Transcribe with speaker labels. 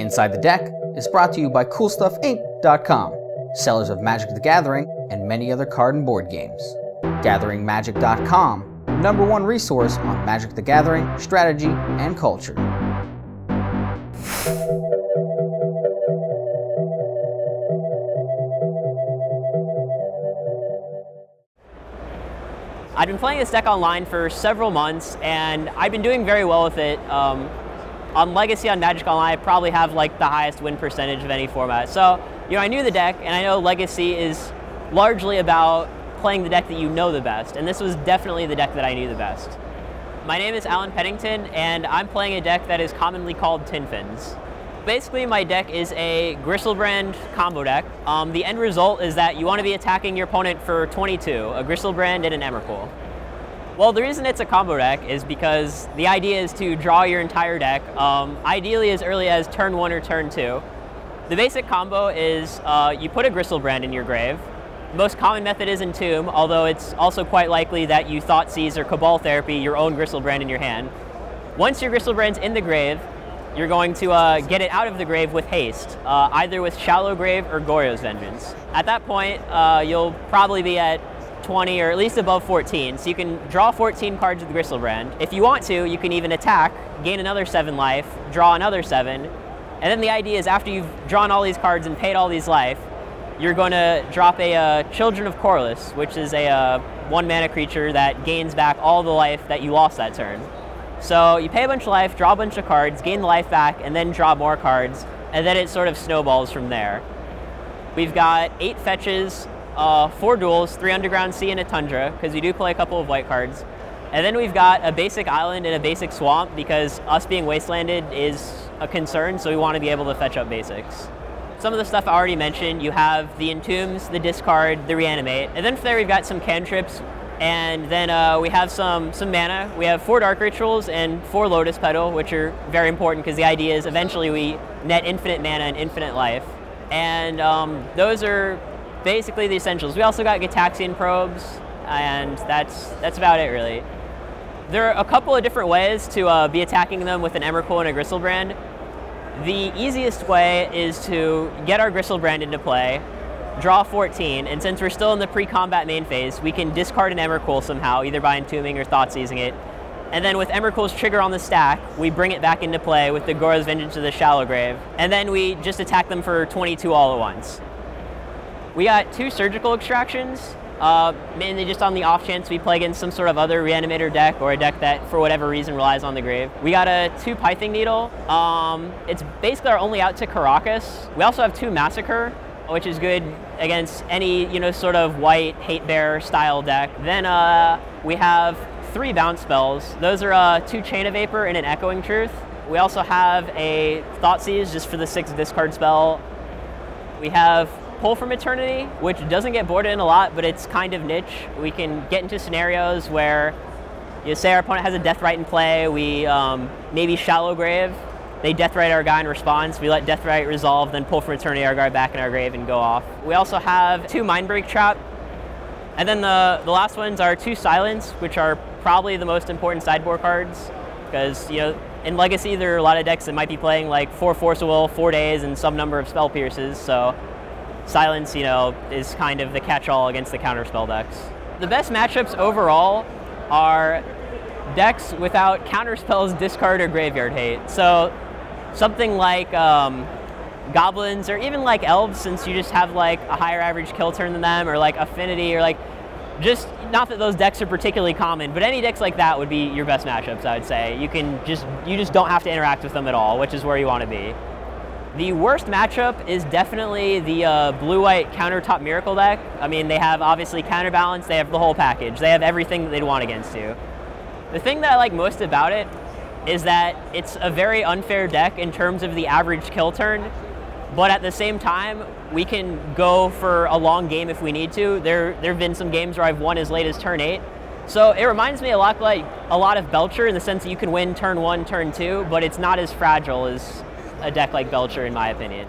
Speaker 1: Inside the Deck is brought to you by CoolStuffInc.com, sellers of Magic the Gathering and many other card and board games. GatheringMagic.com, #1 resource on Magic the Gathering, strategy, and culture.
Speaker 2: I've been playing this deck online for several months, and I've been doing very well with it. On Legacy on Magic Online, I probably have like the highest win percentage of any format. So, I knew the deck, and I know Legacy is largely about playing the deck that you know the best, and this was definitely the deck that I knew the best. My name is Allen Pennington, and I'm playing a deck that is commonly called Tin Fins. Basically, my deck is a Griselbrand combo deck. The end result is that you want to be attacking your opponent for 22, a Griselbrand and an Emrakul. Well, the reason it's a combo deck is because the idea is to draw your entire deck, ideally as early as turn 1 or turn 2. The basic combo is you put a Griselbrand in your grave. The most common method is Entomb, although it's also quite likely that you Thoughtseize or Cabal Therapy your own Griselbrand in your hand. Once your Griselbrand's in the grave, you're going to get it out of the grave with haste, either with Shallow Grave or Goryo's Vengeance. At that point, you'll probably be at 20 or at least above 14, so you can draw 14 cards with the Griselbrand. If you want to, you can even attack, gain another 7 life, draw another 7, and then the idea is after you've drawn all these cards and paid all these life, you're going to drop a Children of Korlis, which is a 1-mana creature that gains back all the life that you lost that turn. So you pay a bunch of life, draw a bunch of cards, gain the life back, and then draw more cards, and then it sort of snowballs from there. We've got 8 fetches, 4 duels, 3 Underground Sea, and a Tundra, because we do play a couple of white cards. And then we've got a basic island and a basic swamp, because us being wastelanded is a concern, so we want to be able to fetch up basics. Some of the stuff I already mentioned, you have the Entombs, the Discard, the Reanimate, and then from there we've got some cantrips, and then we have some mana. We have 4 Dark Rituals and 4 Lotus Petal, which are very important because the idea is eventually we net infinite mana and infinite life. And those are basically the essentials. We also got Gitaxian Probes, and that's about it, really. There are a couple of different ways to be attacking them with an Emrakul and a Griselbrand. The easiest way is to get our Griselbrand into play, draw 14, and since we're still in the pre-combat main phase, we can discard an Emrakul somehow, either by entombing or Thoughtseizing it. And then with Emrakul's trigger on the stack, we bring it back into play with the Goryo's Vengeance of the Shallow Grave, and then we just attack them for 22 all at once. We got 2 surgical extractions, mainly just on the off chance we play against some sort of other Reanimator deck or a deck that, for whatever reason, relies on the grave. We got a 2 Pithing Needle. It's basically our only out to Caracas. We also have 2 Massacre, which is good against any, sort of white hate bear style deck. Then we have 3 bounce spells. Those are 2 Chain of Vapor and an Echoing Truth. We also have a Thoughtseize just for the 6 discard spell. We have Pull from Eternity, which doesn't get boarded in a lot, but it's kind of niche. We can get into scenarios where, say our opponent has a Deathrite in play, we maybe Shallow Grave, they Deathrite our guy in response, we let Deathrite resolve, then Pull from Eternity our guy back in our grave and go off. We also have 2 Mindbreak Trap, and then the last ones are 2 Silence, which are probably the most important sideboard cards, because in Legacy there are a lot of decks that might be playing like 4 Force of Will, 4 days, and some number of Spell Pierces, so Silence, is kind of the catch-all against the counterspell decks. The best matchups overall are decks without counterspells, discard, or graveyard hate. So something like goblins, or even like elves, since you just have like a higher average kill turn than them, or like affinity, or like just, not that those decks are particularly common, but any decks like that would be your best matchups, I would say. You just don't have to interact with them at all, which is where you want to be. The worst matchup is definitely the blue-white countertop Miracle deck. I mean, they have obviously counterbalance, they have the whole package. They have everything that they'd want against you. The thing that I like most about it is that it's a very unfair deck in terms of the average kill turn, but at the same time, we can go for a long game if we need to. There have been some games where I've won as late as turn 8. So it reminds me a lot like a lot of Belcher in the sense that you can win turn 1, turn 2, but it's not as fragile as a deck like Belcher, in my opinion.